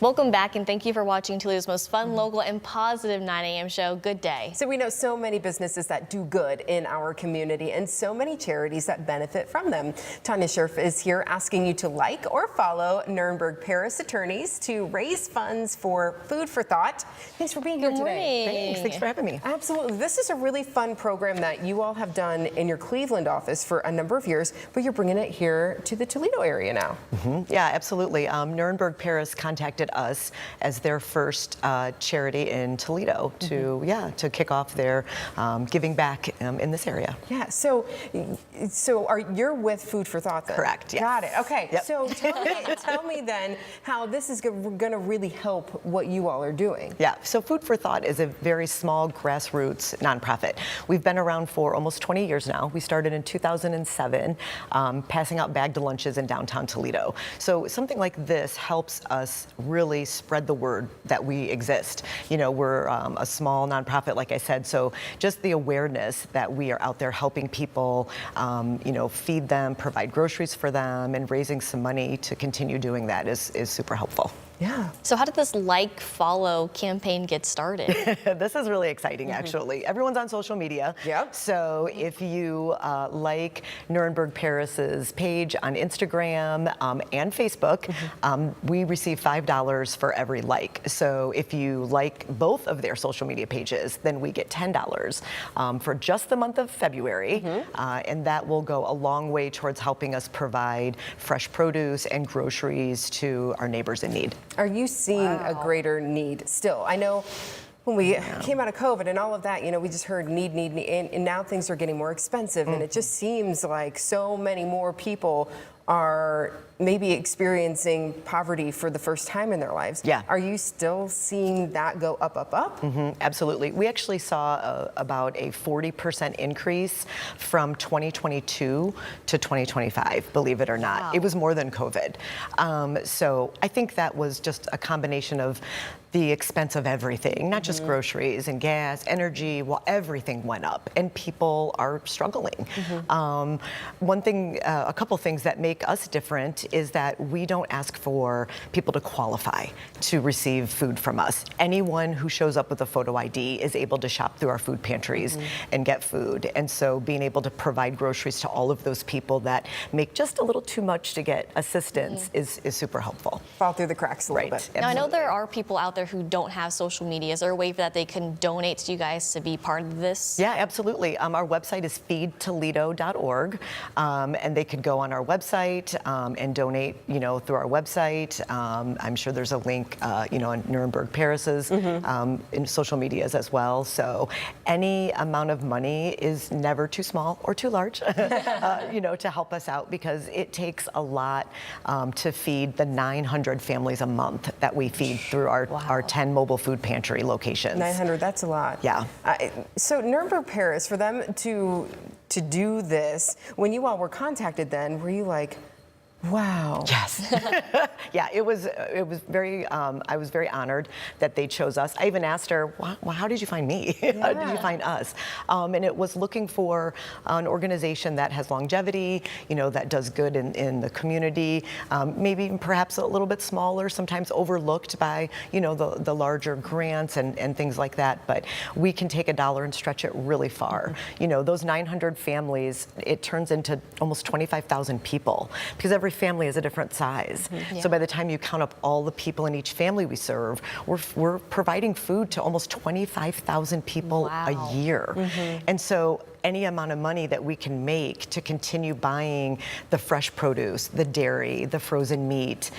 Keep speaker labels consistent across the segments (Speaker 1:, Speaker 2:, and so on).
Speaker 1: Welcome back, and thank you for watching Toledo's most fun, local, and positive 9 a.m. show. Good day.
Speaker 2: So we know so many businesses that do good in our community and so many charities that benefit from them. Tanya Scherf is here asking you to like or follow Nurenberg Paris attorneys to raise funds for Food for Thought. Thanks for being here today.
Speaker 3: Thanks for having me.
Speaker 2: Absolutely. This is a really fun program that you all have done in your Cleveland office for a number of years, but you're bringing it here to the Toledo area now.
Speaker 3: Yeah, absolutely. Nurenberg Paris contacted us as their first charity in Toledo to kick off their giving back in this area.
Speaker 2: Yeah. So you're with Food for Thought then?
Speaker 3: Correct. Yes.
Speaker 2: Got it. Okay.
Speaker 3: Yep.
Speaker 2: So tell me then how this is going to really help what you all are doing.
Speaker 3: Yeah. So Food for Thought is a very small grassroots nonprofit. We've been around for almost 20 years now. We started in 2007, passing out bagged lunches in downtown Toledo. So something like this helps us really spread the word that we exist. You know, we're a small nonprofit, like I said, so just the awareness that we are out there helping people, feed them, provide groceries for them, and raising some money to continue doing that is super helpful.
Speaker 2: Yeah.
Speaker 1: So how did this follow campaign get started?
Speaker 3: This is really exciting, actually. Everyone's on social media.
Speaker 2: Yep.
Speaker 3: So if you like Nurenberg Paris's page on Instagram and Facebook, we receive $5 for every like. So if you like both of their social media pages, then we get $10 for just the month of February. And that will go a long way towards helping us provide fresh produce and groceries to our neighbors in need.
Speaker 2: Are you seeing a greater need still? I know when we came out of COVID and all of that, we just heard need, and now things are getting more expensive, and it just seems like so many more people are maybe experiencing poverty for the first time in their lives.
Speaker 3: Yeah.
Speaker 2: Are you still seeing that go up?
Speaker 3: Absolutely. We actually saw about a 40% increase from 2022 to 2025, believe it or not.
Speaker 1: Wow.
Speaker 3: It was more than COVID. So I think that was just a combination of the expense of everything, not just groceries and gas, energy, well, everything went up and people are struggling. One thing, a couple things that make us different is that we don't ask for people to qualify to receive food from us. Anyone who shows up with a photo ID is able to shop through our food pantries and get food. And so being able to provide groceries to all of those people that make just a little too much to get assistance is super helpful.
Speaker 2: Fall through the cracks a little bit.
Speaker 1: Now, I know there are people out there who don't have social media. Is there a way that they can donate to you guys to be part of this?
Speaker 3: Yeah, absolutely. Our website is feedtoledo.org, and they could go on our website and donate, through our website. I'm sure there's a link, on Nurenberg Paris's in social medias as well. So any amount of money is never too small or too large, to help us out, because it takes a lot to feed the 900 families a month that we feed through our 10 mobile food pantry locations.
Speaker 2: 900, that's a lot.
Speaker 3: Yeah.
Speaker 2: So Nurenberg Paris, for them to do this, when you all were contacted then, were you like, wow.
Speaker 3: Yes. Yeah, it was very, I was very honored that they chose us. I even asked her, well, how did you find me? How did you find us? And it was looking for an organization that has longevity, that does good in the community, maybe perhaps a little bit smaller, sometimes overlooked by, the larger grants and things like that. But we can take $1 and stretch it really far. Those 900 families, it turns into almost 25,000 people, because every family is a different size. So by the time you count up all the people in each family we serve, we're providing food to almost 25,000 people a year. And so any amount of money that we can make to continue buying the fresh produce, the dairy, the frozen meat,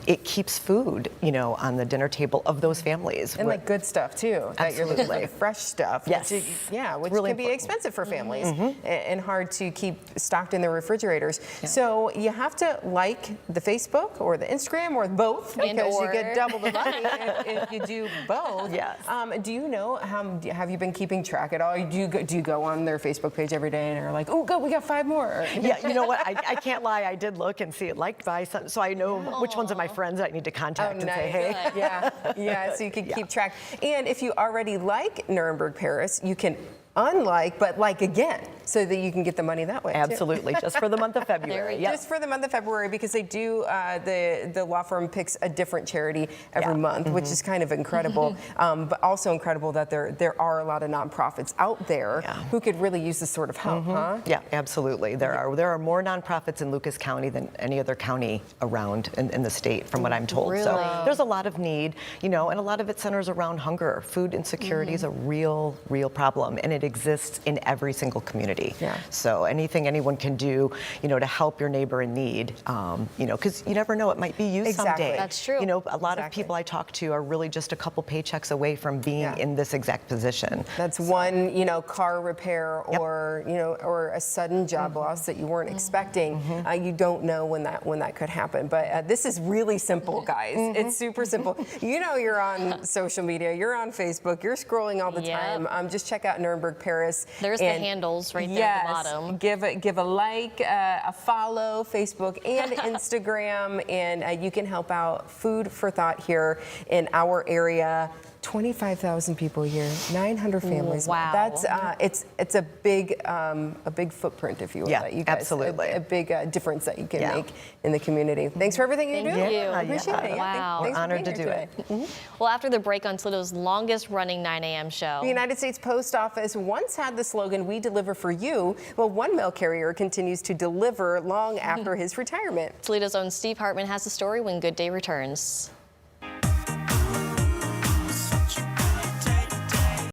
Speaker 3: it keeps food, on the dinner table of those families.
Speaker 2: And like good stuff too. That you're looking like fresh stuff.
Speaker 3: Yes.
Speaker 2: Which
Speaker 3: really
Speaker 2: can be expensive for families and hard to keep stocked in their refrigerators. So you have to like the Facebook or the Instagram or both, because you get double the money if you do both.
Speaker 3: Yes.
Speaker 2: Do you know have you been keeping track at all? Do you go on their Facebook page every day and are like, oh, good, we got 5 more?
Speaker 3: Yeah, you know what? I can't lie. I did look and see it liked by some, so I know which ones of my friends I need to contact and say, hey.
Speaker 2: Yeah, so you can keep track. And if you already like Nurenberg Paris, you can unlike, but like again. so that you can get the money that way. too.
Speaker 3: Absolutely, just for the month of February. Yep.
Speaker 2: Just for the month of February, because they do, the law firm picks a different charity every month, which is kind of incredible. But also incredible that there are a lot of nonprofits out there who could really use this sort of help, huh?
Speaker 3: Yeah, absolutely. There are more nonprofits in Lucas County than any other county around in the state, from what I'm told.
Speaker 1: Really?
Speaker 3: So there's a lot of need, and a lot of it centers around hunger. Food insecurity is a real problem, and it exists in every single community.
Speaker 2: Yeah.
Speaker 3: So anything anyone can do, to help your neighbor in need, because you never know, it might be you someday.
Speaker 1: That's true.
Speaker 3: A lot of people I talk to are really just a couple paychecks away from being in this exact position.
Speaker 2: That's one, car repair or, or a sudden job loss that you weren't expecting. You don't know when that could happen. But this is really simple, guys. It's super simple. You're on social media, you're on Facebook, you're scrolling all the time. Just check out Nurenberg Paris.
Speaker 1: There's the handles right there at the bottom.
Speaker 2: Give a like, a follow, Facebook and Instagram, and you can help out Food for Thought here in our area. 25,000 people a year, 900 families.
Speaker 1: Wow.
Speaker 2: That's it's a big footprint, if you will.
Speaker 3: Yeah,
Speaker 2: that you guys,
Speaker 3: absolutely.
Speaker 2: A big difference that you can make in the community. Thanks for everything you do.
Speaker 1: Thank you.
Speaker 2: I appreciate it.
Speaker 1: Wow.
Speaker 2: Thanks for
Speaker 3: Honored
Speaker 2: being
Speaker 3: to
Speaker 2: here
Speaker 3: do
Speaker 2: today.
Speaker 1: Well, after the break on Toledo's longest running 9 a.m. show.
Speaker 2: The United States Post Office once had the slogan, "We deliver for you." Well, one mail carrier continues to deliver long after his retirement.
Speaker 1: Toledo's own Steve Hartman has the story when Good Day returns.